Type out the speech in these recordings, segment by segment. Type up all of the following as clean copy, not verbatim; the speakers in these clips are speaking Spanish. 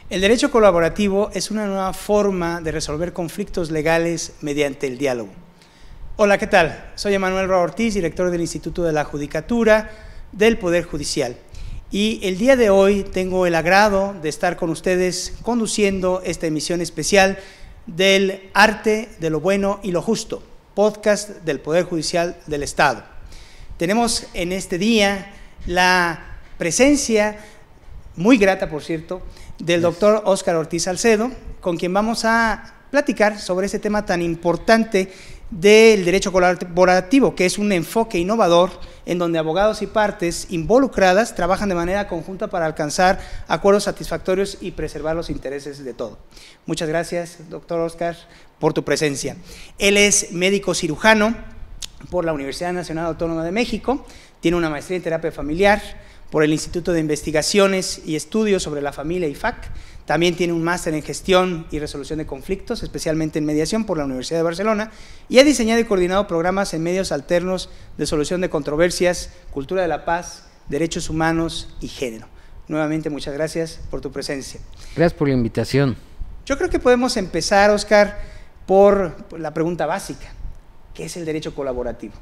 El derecho colaborativo es una nueva forma de resolver conflictos legales mediante el diálogo. Hola, ¿qué tal? Soy Emanuel Roa Ortiz, director del Instituto de la Judicatura del Poder Judicial. Y el día de hoy tengo el agrado de estar con ustedes conduciendo esta emisión especial del Arte de lo Bueno y lo Justo, podcast del Poder Judicial del Estado. Tenemos en este día la presencia, muy grata por cierto, del doctor Óscar Ortiz Salcedo, con quien vamos a platicar sobre este tema tan importante del derecho colaborativo, que es un enfoque innovador en donde abogados y partes involucradas trabajan de manera conjunta para alcanzar acuerdos satisfactorios y preservar los intereses de todos. Muchas gracias, doctor Óscar, por tu presencia. Él es médico cirujano por la Universidad Nacional Autónoma de México, tiene una maestría en terapia familiar por el Instituto de Investigaciones y Estudios sobre la Familia IFAC, también tiene un máster en Gestión y Resolución de Conflictos, especialmente en Mediación por la Universidad de Barcelona, y ha diseñado y coordinado programas en medios alternos de solución de controversias, cultura de la paz, derechos humanos y género. Nuevamente, muchas gracias por tu presencia. Gracias por la invitación. Yo creo que podemos empezar, Óscar, por la pregunta básica. ¿Qué es el derecho colaborativo?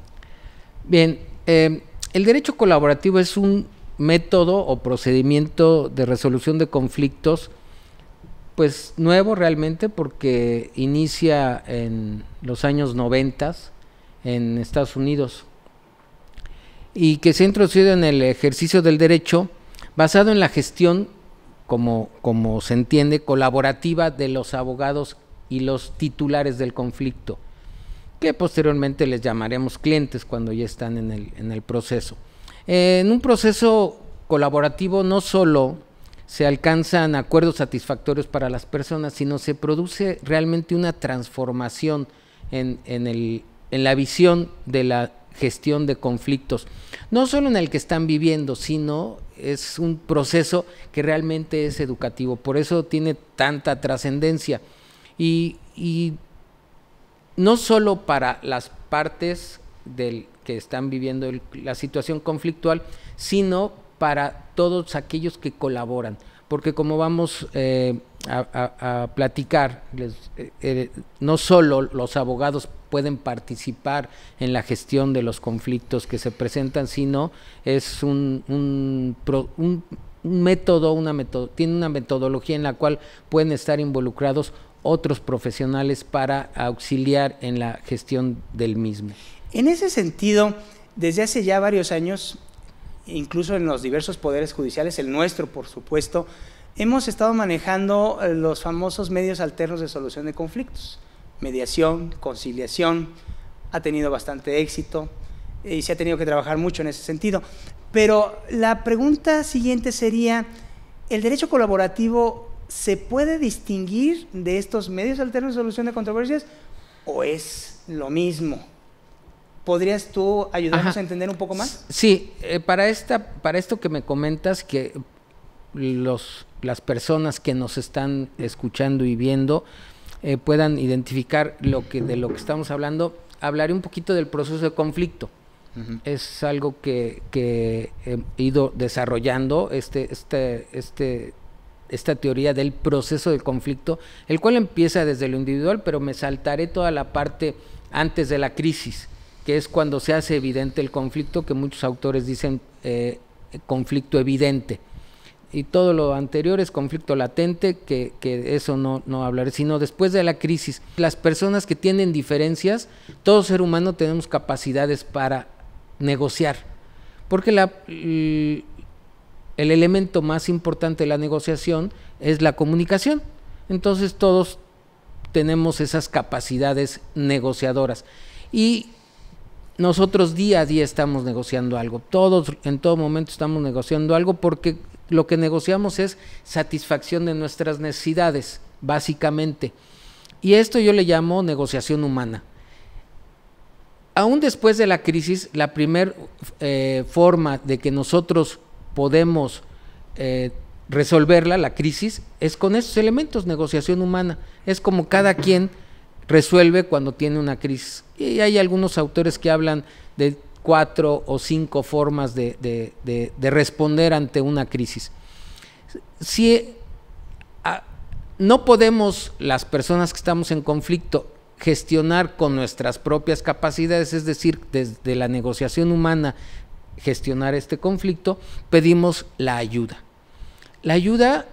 Bien, el derecho colaborativo es un método o procedimiento de resolución de conflictos, pues nuevo realmente, porque inicia en los años 90 en Estados Unidos y que se ha introducido en el ejercicio del derecho basado en la gestión, como se entiende, colaborativa de los abogados y los titulares del conflicto, que posteriormente les llamaremos clientes cuando ya están en el proceso. En un proceso colaborativo no solo se alcanzan acuerdos satisfactorios para las personas, sino se produce realmente una transformación en la visión de la gestión de conflictos, no solo en el que están viviendo, sino es un proceso que realmente es educativo, por eso tiene tanta trascendencia y no solo para las partes que están viviendo la situación conflictual, sino para todos aquellos que colaboran, porque como vamos a platicar, no solo los abogados pueden participar en la gestión de los conflictos que se presentan, sino es un método, tiene una metodología en la cual pueden estar involucrados otros profesionales para auxiliar en la gestión del mismo. En ese sentido, desde hace ya varios años, incluso en los diversos poderes judiciales, el nuestro por supuesto, hemos estado manejando los famosos medios alternos de solución de conflictos. Mediación, conciliación, ha tenido bastante éxito y se ha tenido que trabajar mucho en ese sentido. Pero la pregunta siguiente sería, ¿el derecho colaborativo se puede distinguir de estos medios alternos de solución de controversias o es lo mismo? ¿Podrías tú ayudarnos a entender un poco más? Sí, para esto que me comentas, que las personas que nos están escuchando y viendo puedan identificar de lo que estamos hablando, hablaré un poquito del proceso de conflicto. Es algo que he ido desarrollando, esta teoría del proceso de conflicto, el cual empieza desde lo individual, pero me saltaré toda la parte antes de la crisis, que es cuando se hace evidente el conflicto, que muchos autores dicen conflicto evidente, y todo lo anterior es conflicto latente, que eso no hablaré, sino después de la crisis. Las personas que tienen diferencias, todo ser humano tenemos capacidades para negociar, porque el elemento más importante de la negociación es la comunicación, entonces todos tenemos esas capacidades negociadoras, y nosotros día a día estamos negociando algo, todos en todo momento estamos negociando algo, porque lo que negociamos es satisfacción de nuestras necesidades, básicamente, y esto yo le llamo negociación humana. Aún después de la crisis, la primera forma de que nosotros podemos resolverla, la crisis, es con estos elementos, negociación humana, es como cada quien resuelve cuando tiene una crisis. Y hay algunos autores que hablan de 4 o 5 formas de responder ante una crisis. Si no podemos, las personas que estamos en conflicto, gestionar con nuestras propias capacidades, es decir, desde la negociación humana, gestionar este conflicto, pedimos la ayuda. La ayuda,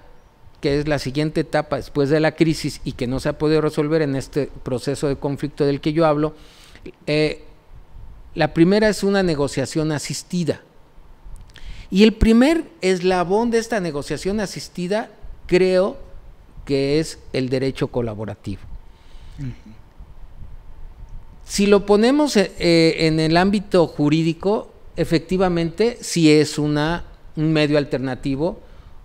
que es la siguiente etapa después de la crisis y que no se ha podido resolver en este proceso de conflicto del que yo hablo, la primera es una negociación asistida. Y el primer eslabón de esta negociación asistida, creo que es el derecho colaborativo. Si lo ponemos en el ámbito jurídico, efectivamente sí es un medio alternativo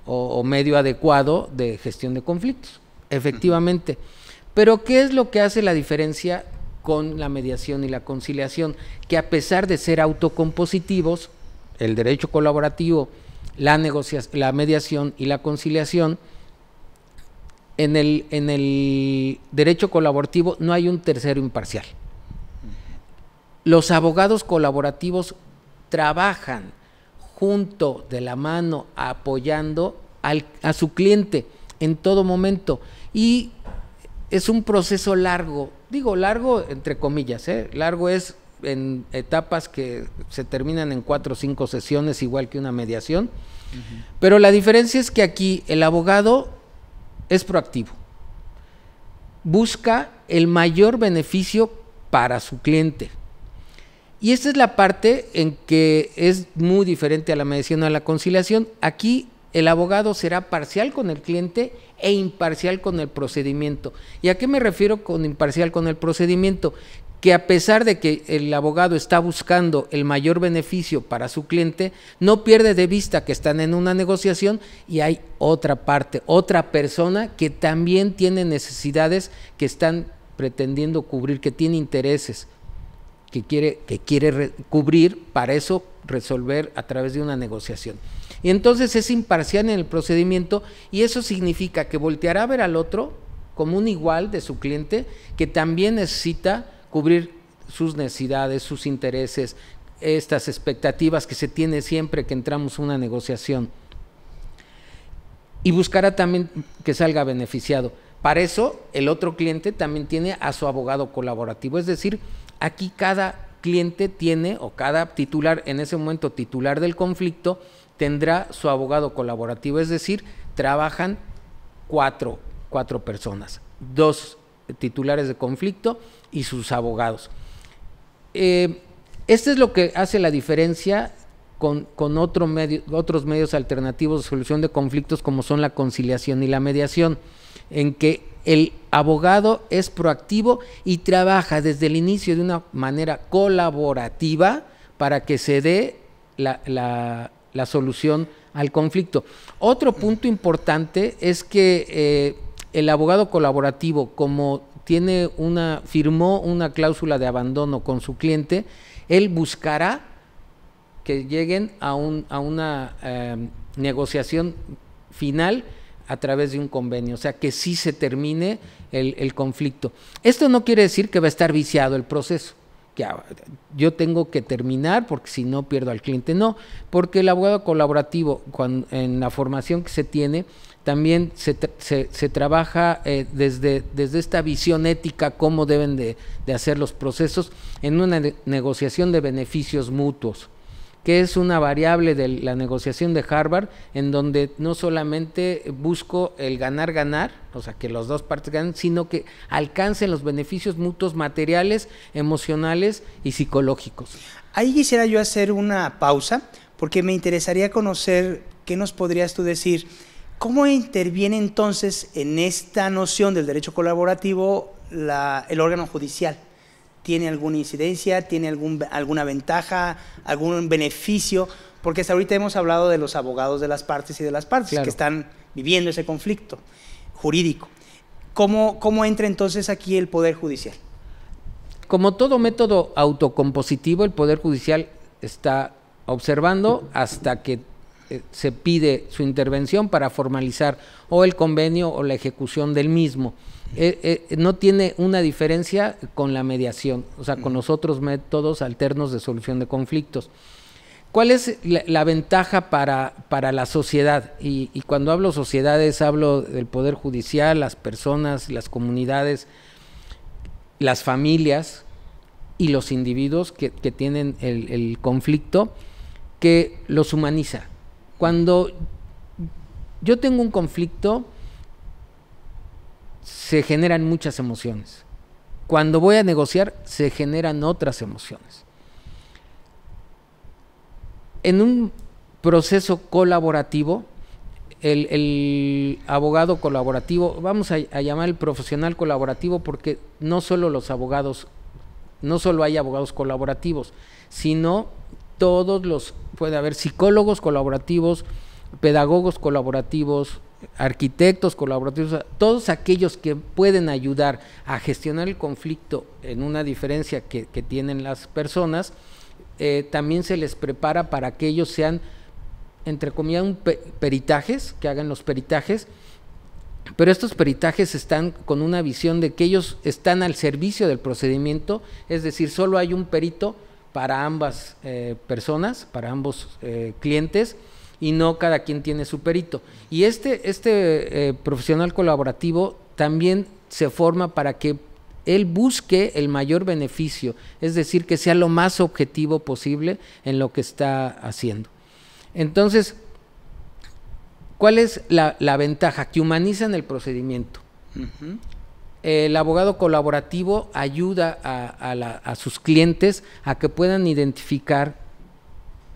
o medio adecuado de gestión de conflictos, efectivamente. Pero ¿qué es lo que hace la diferencia con la mediación y la conciliación? Que a pesar de ser autocompositivos, el derecho colaborativo, la mediación y la conciliación, en el derecho colaborativo no hay un tercero imparcial. Los abogados colaborativos trabajan junto, de la mano, apoyando a su cliente en todo momento, y es un proceso largo, digo largo entre comillas, largo es en etapas que se terminan en 4 o 5 sesiones, igual que una mediación, pero la diferencia es que aquí el abogado es proactivo, busca el mayor beneficio para su cliente. Y esta es la parte en que es muy diferente a la mediación o a la conciliación. Aquí el abogado será parcial con el cliente e imparcial con el procedimiento. ¿Y a qué me refiero con imparcial con el procedimiento? Que a pesar de que el abogado está buscando el mayor beneficio para su cliente, no pierde de vista que están en una negociación y hay otra parte, otra persona que también tiene necesidades que están pretendiendo cubrir, que tiene intereses que quiere cubrir, para eso resolver a través de una negociación. Y entonces es imparcial en el procedimiento, y eso significa que volteará a ver al otro como un igual de su cliente, que también necesita cubrir sus necesidades, sus intereses, estas expectativas que se tiene siempre que entramos a una negociación, y buscará también que salga beneficiado. Para eso el otro cliente también tiene a su abogado colaborativo, es decir, aquí cada cliente tiene, o cada titular, en ese momento titular del conflicto, tendrá su abogado colaborativo, es decir, trabajan cuatro personas, 2 titulares de conflicto y sus abogados. Este es lo que hace la diferencia con otros medios alternativos de solución de conflictos, como son la conciliación y la mediación, en que el abogado es proactivo y trabaja desde el inicio de una manera colaborativa para que se dé la solución al conflicto. Otro punto importante es que el abogado colaborativo, como firmó una cláusula de abandono con su cliente, él buscará que lleguen a una negociación final a través de un convenio, o sea, que sí se termine el conflicto. Esto no quiere decir que va a estar viciado el proceso, que yo tengo que terminar porque si no pierdo al cliente, no, porque el abogado colaborativo, en la formación que se tiene, también se trabaja desde esta visión ética, cómo deben de hacer los procesos en una negociación de beneficios mutuos, que es una variable de la negociación de Harvard, en donde no solamente busco el ganar-ganar, o sea, que las dos partes ganen, sino que alcancen los beneficios mutuos materiales, emocionales y psicológicos. Ahí quisiera yo hacer una pausa, porque me interesaría conocer, ¿qué nos podrías tú decir? ¿Cómo interviene entonces en esta noción del derecho colaborativo el órgano judicial? ¿Tiene alguna incidencia? ¿Tiene alguna ventaja? ¿Algún beneficio? Porque hasta ahorita hemos hablado de los abogados de las partes y de las partes, claro, que están viviendo ese conflicto jurídico. ¿Cómo entra entonces aquí el Poder Judicial? Como todo método autocompositivo, el Poder Judicial está observando hasta que se pide su intervención para formalizar o el convenio o la ejecución del mismo. No tiene una diferencia con la mediación, o sea, con los otros métodos alternos de solución de conflictos. ¿Cuál es la ventaja para la sociedad? Y cuando hablo sociedades, hablo del Poder Judicial, las personas, las comunidades, las familias y los individuos que tienen el conflicto, que los humaniza. Cuando yo tengo un conflicto, se generan muchas emociones. Cuando voy a negociar, se generan otras emociones. En un proceso colaborativo, el abogado colaborativo, vamos a llamar el profesional colaborativo, porque no solo los abogados, no solo hay abogados colaborativos, sino puede haber psicólogos colaborativos, pedagogos colaborativos, arquitectos colaborativos, todos aquellos que pueden ayudar a gestionar el conflicto en una diferencia que tienen las personas. También se les prepara para que ellos sean, entre comillas, peritajes, que hagan los peritajes, pero estos peritajes están con una visión de que ellos están al servicio del procedimiento, es decir, solo hay un perito para ambas personas, para ambos clientes, y no cada quien tiene su perito. Y este profesional colaborativo también se forma para que él busque el mayor beneficio, es decir, que sea lo más objetivo posible en lo que está haciendo. Entonces, ¿cuál es la ventaja? Que humanizan el procedimiento. Uh-huh. El abogado colaborativo ayuda a sus clientes a que puedan identificar,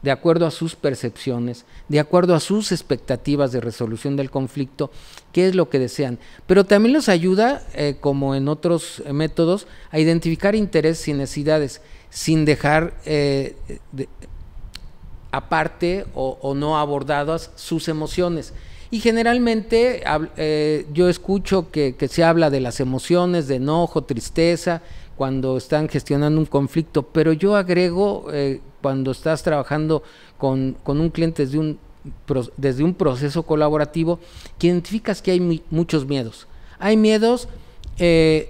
de acuerdo a sus percepciones, de acuerdo a sus expectativas de resolución del conflicto, qué es lo que desean. Pero también los ayuda, como en otros métodos, a identificar intereses y necesidades, sin dejar aparte o no abordadas sus emociones. Y generalmente yo escucho que se habla de las emociones, de enojo, tristeza, cuando están gestionando un conflicto, pero yo agrego, cuando estás trabajando con un cliente desde un proceso colaborativo, que identificas que hay muchos miedos. Hay miedos, ¿qué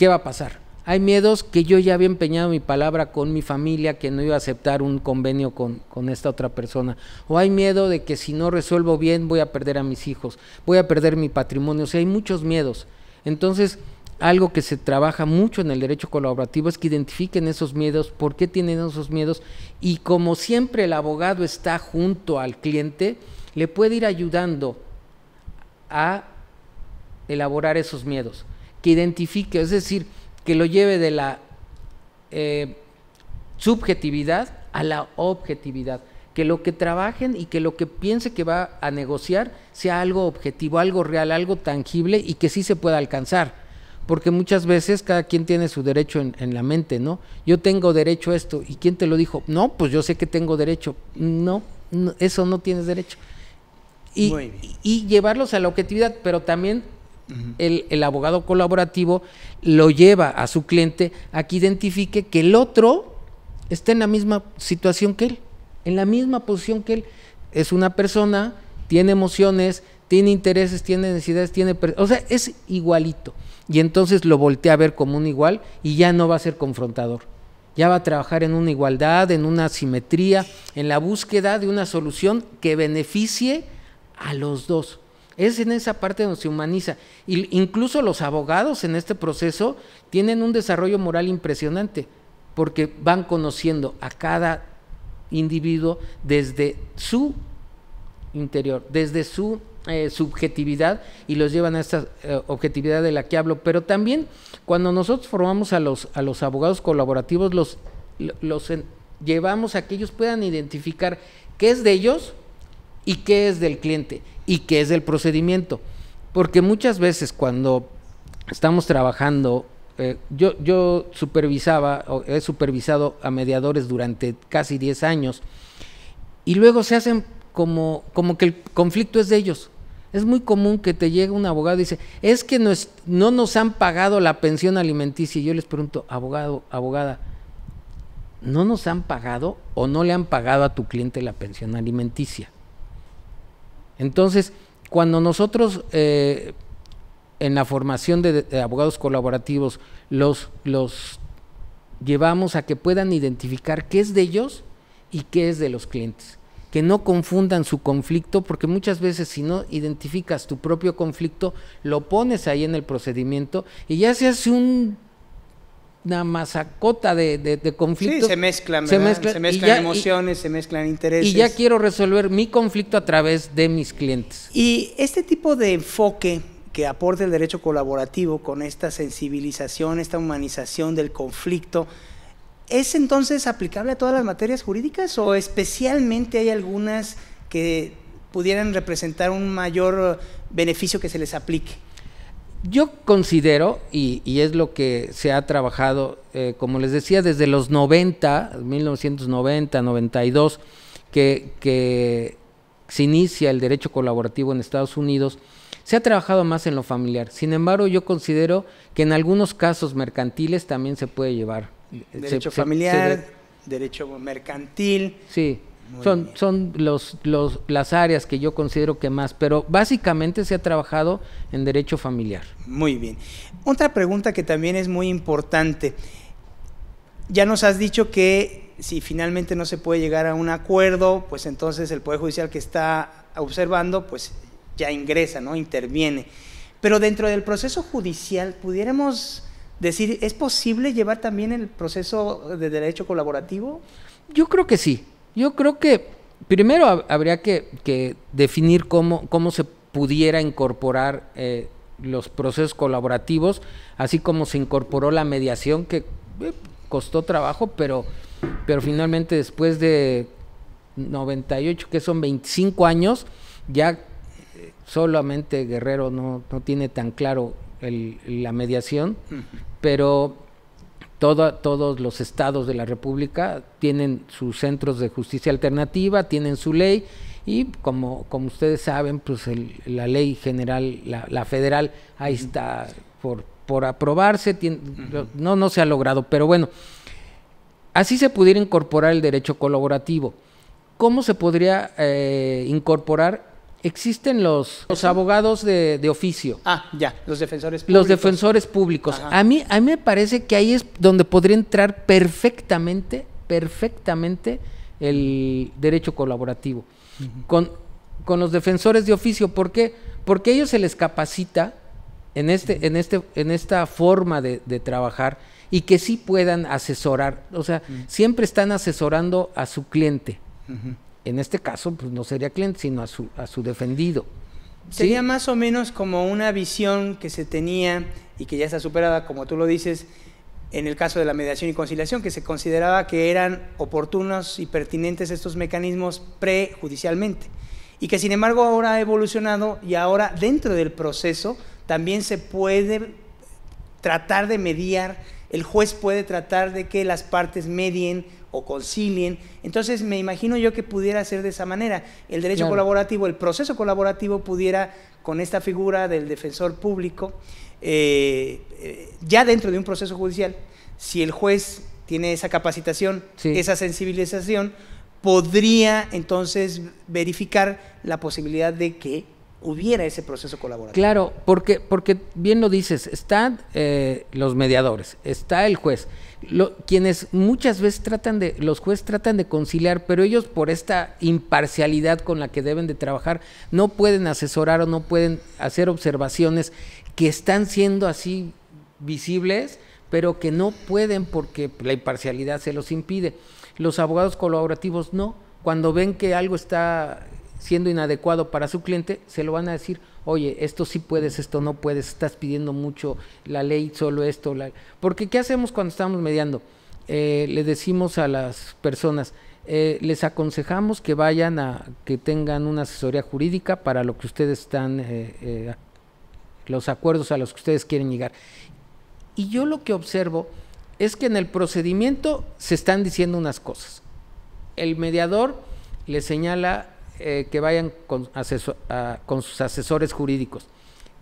va a pasar? Hay miedos que yo ya había empeñado mi palabra con mi familia, que no iba a aceptar un convenio con esta otra persona. O hay miedo de que si no resuelvo bien voy a perder a mis hijos, voy a perder mi patrimonio. O sea, hay muchos miedos. Entonces, algo que se trabaja mucho en el derecho colaborativo es que identifiquen esos miedos, por qué tienen esos miedos, y como siempre el abogado está junto al cliente, le puede ir ayudando a elaborar esos miedos, que identifique, es decir, que lo lleve de la subjetividad a la objetividad, que lo que trabajen y que lo que piense que va a negociar sea algo objetivo, algo real, algo tangible y que sí se pueda alcanzar. Porque muchas veces cada quien tiene su derecho en la mente, ¿no? Yo tengo derecho a esto, ¿y quién te lo dijo? No, pues yo sé que tengo derecho. No, eso no tienes derecho. Y llevarlos a la objetividad, pero también uh-huh. el abogado colaborativo lo lleva a su cliente a que identifique que el otro está en la misma situación que él, en la misma posición que él. Es una persona, tiene emociones, tiene intereses, tiene necesidades, o sea, es igualito. Y entonces lo voltea a ver como un igual y ya no va a ser confrontador. Ya va a trabajar en una igualdad, en una simetría, en la búsqueda de una solución que beneficie a los dos. Es en esa parte donde se humaniza. Y incluso los abogados en este proceso tienen un desarrollo moral impresionante, porque van conociendo a cada individuo desde su interior, desde su subjetividad, y los llevan a esta objetividad de la que hablo. Pero también cuando nosotros formamos a los abogados colaborativos, los llevamos a que ellos puedan identificar qué es de ellos y qué es del cliente y qué es del procedimiento, porque muchas veces cuando estamos trabajando, yo he supervisado a mediadores durante casi 10 años, y luego se hacen como que el conflicto es de ellos. Es muy común que te llegue un abogado y dice, es que no nos han pagado la pensión alimenticia. Y yo les pregunto, abogado, abogada, ¿no nos han pagado o no le han pagado a tu cliente la pensión alimenticia? Entonces, cuando nosotros en la formación de abogados colaborativos los llevamos a que puedan identificar qué es de ellos y qué es de los clientes, que no confundan su conflicto, porque muchas veces si no identificas tu propio conflicto, lo pones ahí en el procedimiento y ya se hace una masacota de conflictos. Sí, se mezclan, ¿verdad? Se mezclan emociones, se mezclan intereses. Y ya quiero resolver mi conflicto a través de mis clientes. Y este tipo de enfoque que aporta el derecho colaborativo con esta sensibilización, esta humanización del conflicto, ¿es entonces aplicable a todas las materias jurídicas o especialmente hay algunas que pudieran representar un mayor beneficio que se les aplique? Yo considero, y es lo que se ha trabajado, como les decía, desde los 90, 1990, 92, que se inicia el derecho colaborativo en Estados Unidos, se ha trabajado más en lo familiar. Sin embargo, yo considero que en algunos casos mercantiles también se puede llevar. Derecho familiar, derecho mercantil. Sí, son las áreas que yo considero que más, pero básicamente se ha trabajado en derecho familiar. Muy bien. Otra pregunta que también es muy importante. Ya nos has dicho que si finalmente no se puede llegar a un acuerdo, pues entonces el Poder Judicial que está observando, pues ya ingresa, ¿no? Interviene. Pero dentro del proceso judicial, pudiéramos decir, ¿es posible llevar también el proceso de derecho colaborativo? Yo creo que sí. Yo creo que primero habría que definir cómo se pudiera incorporar los procesos colaborativos, así como se incorporó la mediación, que costó trabajo, pero finalmente después de 98, que son 25 años, ya solamente Guerrero no tiene tan claro la mediación, pero todos los estados de la República tienen sus centros de justicia alternativa, tienen su ley, y como ustedes saben, pues la ley general, la federal, ahí está por aprobarse, no se ha logrado, pero bueno, así se pudiera incorporar el derecho colaborativo. ¿Cómo se podría incorporar? Existen los abogados de oficio. Los defensores públicos. Los defensores públicos. A mí me parece que ahí es donde podría entrar perfectamente el derecho colaborativo. Con los defensores de oficio. ¿Por qué? Porque a ellos se les capacita en esta forma de trabajar y que sí puedan asesorar. O sea, siempre están asesorando a su cliente. En este caso, pues no sería cliente, sino a su defendido. Sería más o menos como una visión que se tenía y que ya está superada, como tú lo dices, en el caso de la mediación y conciliación, que se consideraba que eran oportunos y pertinentes estos mecanismos prejudicialmente, y que sin embargo ahora ha evolucionado y ahora dentro del proceso también se puede tratar de mediar, el juez puede tratar de que las partes medien o concilien. Entonces me imagino yo que pudiera ser de esa manera. El derecho colaborativo, el proceso colaborativo pudiera, con esta figura del defensor público, ya dentro de un proceso judicial, si el juez tiene esa capacitación, esa sensibilización, podría entonces verificar la posibilidad de que hubiera ese proceso colaborativo. Claro, porque bien lo dices, están los mediadores, está el juez, quienes muchas veces los jueces tratan de conciliar, pero ellos por esta imparcialidad con la que deben de trabajar, no pueden asesorar o no pueden hacer observaciones que están siendo así visibles, pero que no pueden porque la imparcialidad se los impide. Los abogados colaborativos no, cuando ven que algo está siendo inadecuado para su cliente, se lo van a decir, oye, esto sí puedes, esto no puedes, estás pidiendo mucho, la ley solo esto, porque ¿qué hacemos cuando estamos mediando? Le decimos a las personas, les aconsejamos que que tengan una asesoría jurídica para lo que ustedes están, los acuerdos a los que ustedes quieren llegar. Y yo lo que observo es que en el procedimiento se están diciendo unas cosas. El mediador le señala que vayan con sus asesores jurídicos.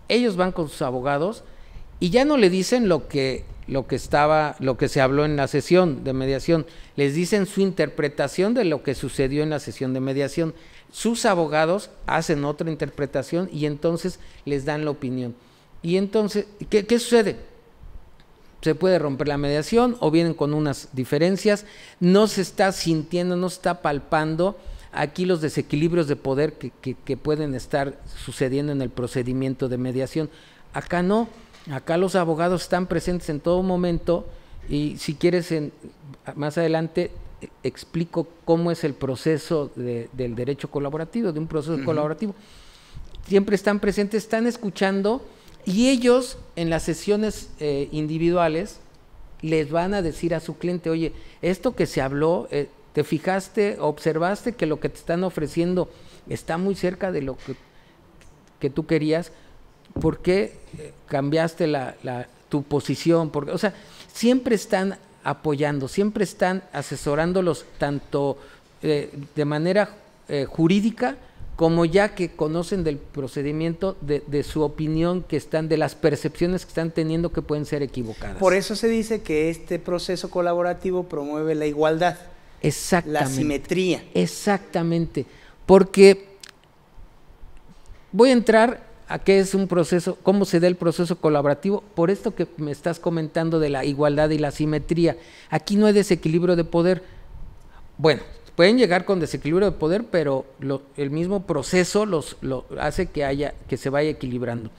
Ellos van con sus abogados y ya no le dicen lo que se habló en la sesión de mediación, les dicen su interpretación de lo que sucedió en la sesión de mediación. sus abogados hacen otra interpretación y entonces les dan la opinión. Y entonces, ¿qué sucede? Se puede romper la mediación o vienen con unas diferencias, no se está sintiendo, no se está palpando aquí los desequilibrios de poder que pueden estar sucediendo en el procedimiento de mediación. Acá no, acá los abogados están presentes en todo momento y si quieres más adelante explico cómo es el proceso del derecho colaborativo, de un proceso colaborativo. Siempre están presentes, están escuchando y ellos en las sesiones individuales les van a decir a su cliente, oye, esto que se habló, te fijaste, observaste que lo que te están ofreciendo está muy cerca de lo que tú querías, ¿por qué cambiaste tu posición? Porque, o sea, siempre están apoyando, siempre están asesorándolos tanto de manera jurídica como ya que conocen del procedimiento, de su opinión, de las percepciones que están teniendo que pueden ser equivocadas. Por eso se dice que este proceso colaborativo promueve la igualdad. Exactamente. La simetría. Exactamente, porque voy a entrar a qué es un proceso, cómo se da el proceso colaborativo, por esto que me estás comentando de la igualdad y la simetría. Aquí no hay desequilibrio de poder. Bueno, pueden llegar con desequilibrio de poder, pero el mismo proceso lo hace que se vaya equilibrando.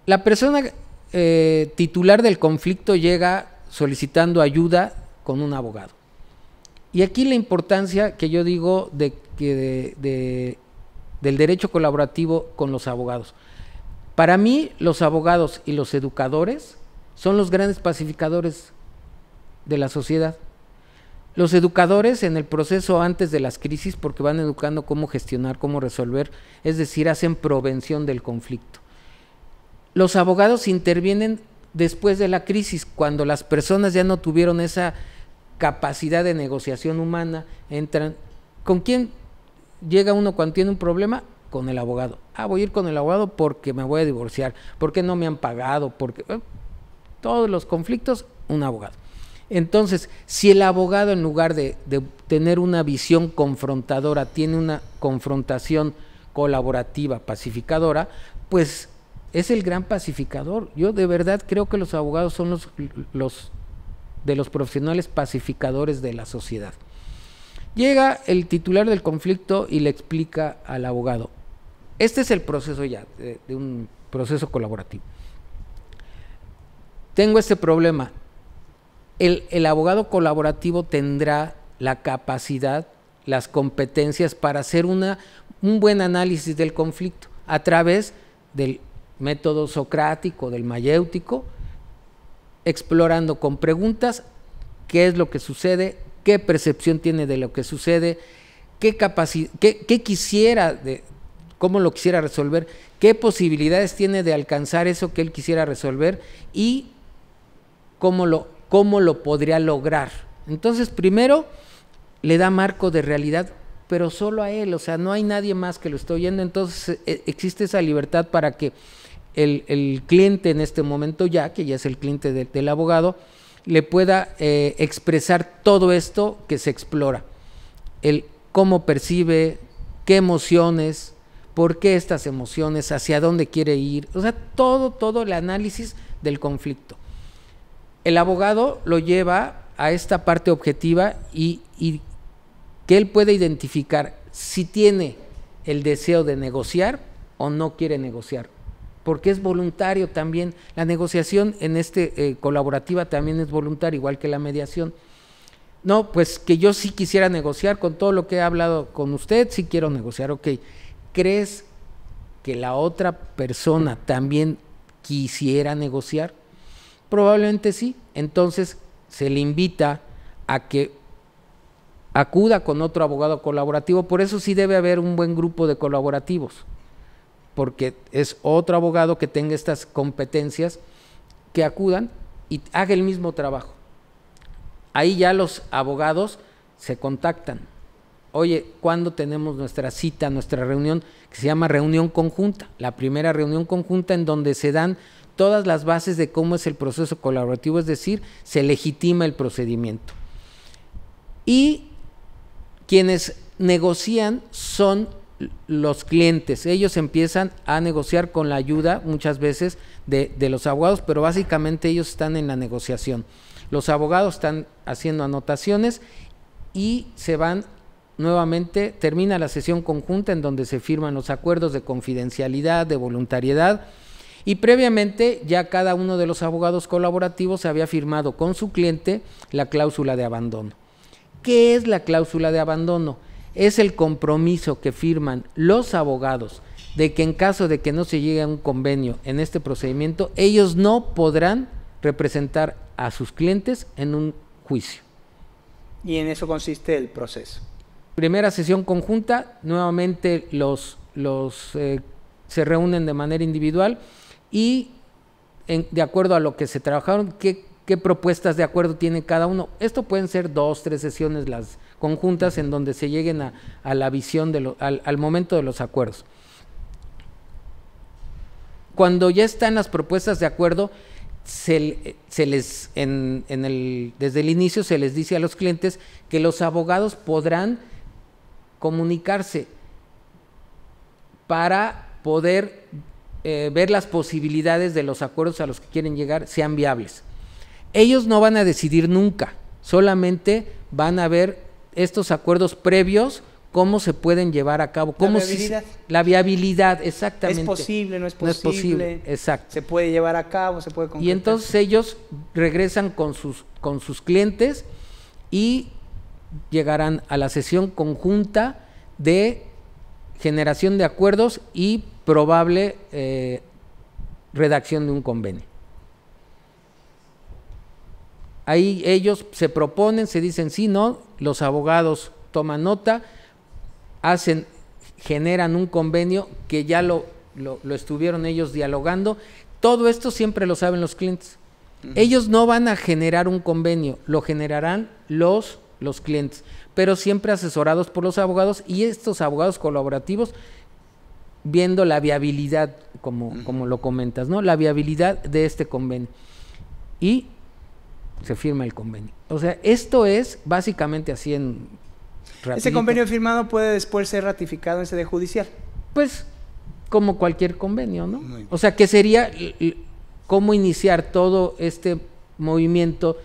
La persona titular del conflicto llega solicitando ayuda con un abogado. Y aquí la importancia que yo digo del derecho colaborativo con los abogados. Para mí, los abogados y los educadores son los grandes pacificadores de la sociedad. Los educadores en el proceso antes de las crisis, porque van educando cómo gestionar, cómo resolver, es decir, hacen prevención del conflicto. Los abogados intervienen después de la crisis, cuando las personas ya no tuvieron esa capacidad de negociación humana, entran. ¿Con quién llega uno cuando tiene un problema? Con el abogado. Voy a ir con el abogado porque me voy a divorciar, porque no me han pagado, porque todos los conflictos, un abogado. Entonces, si el abogado en lugar de tener una visión confrontadora, tiene una confrontación colaborativa, pacificadora, pues es el gran pacificador. Yo de verdad creo que los abogados son los profesionales pacificadores de la sociedad. Llega el titular del conflicto y le explica al abogado. Este es el proceso ya, de un proceso colaborativo. Tengo este problema. El abogado colaborativo tendrá la capacidad, las competencias para hacer un buen análisis del conflicto a través del método socrático, del mayéutico, explorando con preguntas qué es lo que sucede, qué percepción tiene de lo que sucede, qué quisiera, cómo lo quisiera resolver, qué posibilidades tiene de alcanzar eso que él quisiera resolver y cómo lo podría lograr. Entonces, primero le da marco de realidad, pero solo a él, o sea, no hay nadie más que lo esté oyendo, entonces existe esa libertad para que el cliente en este momento que ya es el cliente del abogado, le pueda expresar todo esto que se explora, el cómo percibe, qué emociones, por qué estas emociones, hacia dónde quiere ir, o sea, todo el análisis del conflicto. El abogado lo lleva a esta parte objetiva y que él puede identificar si tiene el deseo de negociar o no quiere negociar, porque es voluntario también. La negociación en colaborativa también es voluntaria, igual que la mediación. No, pues que yo sí quisiera negociar con todo lo que he hablado con usted, sí quiero negociar, ok. ¿Crees que la otra persona también quisiera negociar? Probablemente sí. Entonces se le invita a que acuda con otro abogado colaborativo. Por eso sí debe haber un buen grupo de colaborativos, porque es otro abogado que tenga estas competencias, que acudan y haga el mismo trabajo. Ahí ya los abogados se contactan. Oye, ¿cuándo tenemos nuestra cita, nuestra reunión, que se llama reunión conjunta? La primera reunión conjunta en donde se dan todas las bases de cómo es el proceso colaborativo, es decir, se legitima el procedimiento. Y quienes negocian son los clientes. Ellos empiezan a negociar con la ayuda muchas veces de los abogados, pero básicamente ellos están en la negociación. Los abogados están haciendo anotaciones y se van nuevamente, termina la sesión conjunta en donde se firman los acuerdos de confidencialidad, de voluntariedad, y previamente ya cada uno de los abogados colaborativos había firmado con su cliente la cláusula de abandono. ¿Qué es la cláusula de abandono? Es el compromiso que firman los abogados de que en caso de que no se llegue a un convenio en este procedimiento, ellos no podrán representar a sus clientes en un juicio. Y en eso consiste el proceso. Primera sesión conjunta, nuevamente se reúnen de manera individual y de acuerdo a lo que se trabajaron, qué propuestas de acuerdo tiene cada uno. Esto pueden ser 2, 3 sesiones las conjuntas en donde se lleguen a la visión, al momento de los acuerdos. Cuando ya están las propuestas de acuerdo, desde el inicio se les dice a los clientes que los abogados podrán comunicarse para poder ver las posibilidades de los acuerdos a los que quieren llegar sean viables. Ellos no van a decidir nunca, solamente van a ver estos acuerdos previos, cómo se pueden llevar a cabo. La viabilidad. La viabilidad, exactamente. ¿Es posible, no es posible? No es posible, exacto. ¿Se puede llevar a cabo, se puede concretar? Y entonces ellos regresan con sus clientes y llegarán a la sesión conjunta de generación de acuerdos y probable redacción de un convenio. Ahí ellos se proponen, se dicen sí, no, los abogados toman nota, generan un convenio que ya lo estuvieron ellos dialogando. Todo esto siempre lo saben los clientes. Ellos no van a generar un convenio, lo generarán los clientes, pero siempre asesorados por los abogados, y estos abogados colaborativos viendo la viabilidad, como lo comentas, ¿no? La viabilidad de este convenio. Y se firma el convenio. O sea, esto es básicamente así en rapidito. ¿Ese convenio firmado puede después ser ratificado en sede judicial? Pues como cualquier convenio, ¿no? O sea, que sería cómo iniciar todo este movimiento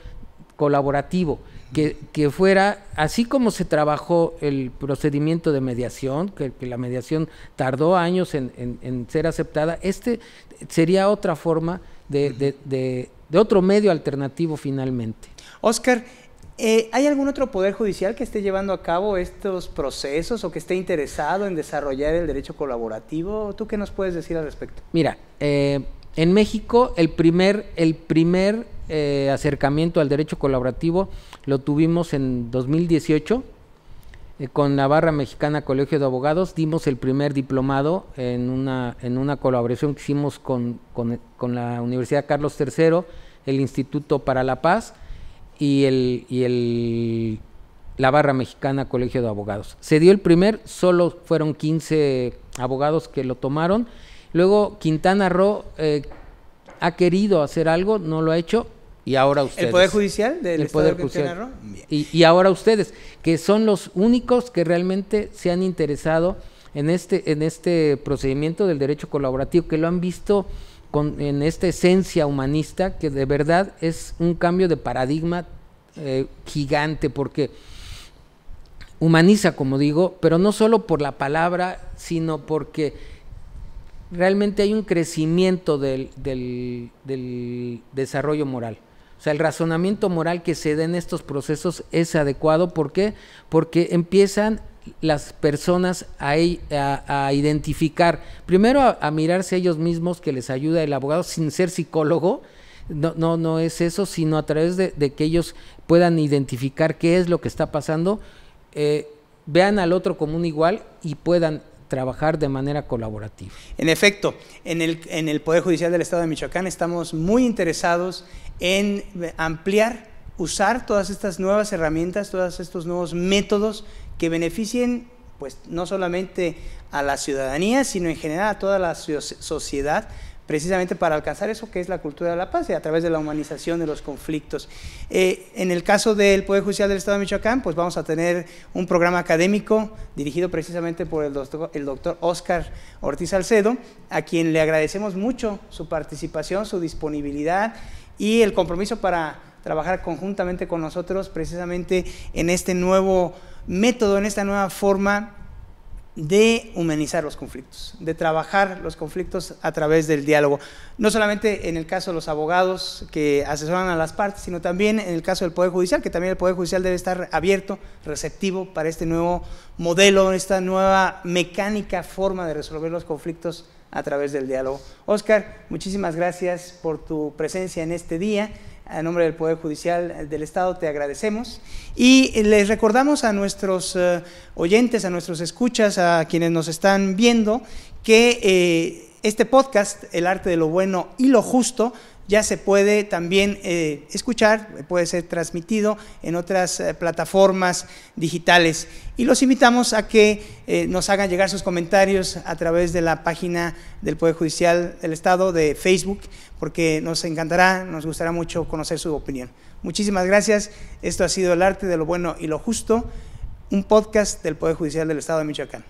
colaborativo, que fuera, así como se trabajó el procedimiento de mediación, que la mediación tardó años en ser aceptada, este sería otra forma de otro medio alternativo finalmente. Óscar, ¿hay algún otro poder judicial que esté llevando a cabo estos procesos o que esté interesado en desarrollar el derecho colaborativo? ¿Tú qué nos puedes decir al respecto? Mira, en México el primer acercamiento al derecho colaborativo lo tuvimos en 2018 con la Barra Mexicana Colegio de Abogados. Dimos el primer diplomado en una colaboración que hicimos con la Universidad Carlos III, el Instituto para la Paz y la Barra Mexicana Colegio de Abogados. Se dio el primer, solo fueron 15 abogados que lo tomaron. Luego Quintana Roo ha querido hacer algo, no lo ha hecho, y ahora ustedes. ¿El Poder Judicial del Estado de Quintana Roo? Y ahora ustedes, que son los únicos que realmente se han interesado en este procedimiento del derecho colaborativo, que lo han visto en esta esencia humanista, que de verdad es un cambio de paradigma gigante, porque humaniza, como digo, pero no solo por la palabra, sino porque realmente hay un crecimiento del desarrollo moral. O sea, el razonamiento moral que se da en estos procesos es adecuado. ¿Por qué? Porque empiezan las personas a identificar, primero a mirarse a ellos mismos, que les ayuda el abogado sin ser psicólogo. No es eso, sino a través de que ellos puedan identificar qué es lo que está pasando, vean al otro como un igual y puedan trabajar de manera colaborativa. En efecto, en el Poder Judicial del Estado de Michoacán estamos muy interesados en ampliar, usar todas estas nuevas herramientas, todos estos nuevos métodos que beneficien, pues, no solamente a la ciudadanía, sino en general a toda la sociedad, precisamente para alcanzar eso que es la cultura de la paz y a través de la humanización de los conflictos. En el caso del Poder Judicial del Estado de Michoacán, pues vamos a tener un programa académico dirigido precisamente por el doctor Óscar Ortiz Salcedo, a quien le agradecemos mucho su participación, su disponibilidad y el compromiso para trabajar conjuntamente con nosotros precisamente en este nuevo método, en esta nueva forma de humanizar los conflictos, de trabajar los conflictos a través del diálogo. No solamente en el caso de los abogados que asesoran a las partes, sino también en el caso del Poder Judicial, que también el Poder Judicial debe estar abierto, receptivo para este nuevo modelo, esta nueva mecánica, forma de resolver los conflictos a través del diálogo. Óscar, muchísimas gracias por tu presencia en este día. A nombre del Poder Judicial del Estado te agradecemos y les recordamos a nuestros oyentes, a nuestros escuchas, a quienes nos están viendo, que este podcast, El Arte de lo Bueno y lo Justo, ya se puede también escuchar, puede ser transmitido en otras plataformas digitales. Y los invitamos a que nos hagan llegar sus comentarios a través de la página del Poder Judicial del Estado de Facebook, porque nos encantará, nos gustará mucho conocer su opinión. Muchísimas gracias. Esto ha sido El Arte de lo Bueno y lo Justo, un podcast del Poder Judicial del Estado de Michoacán.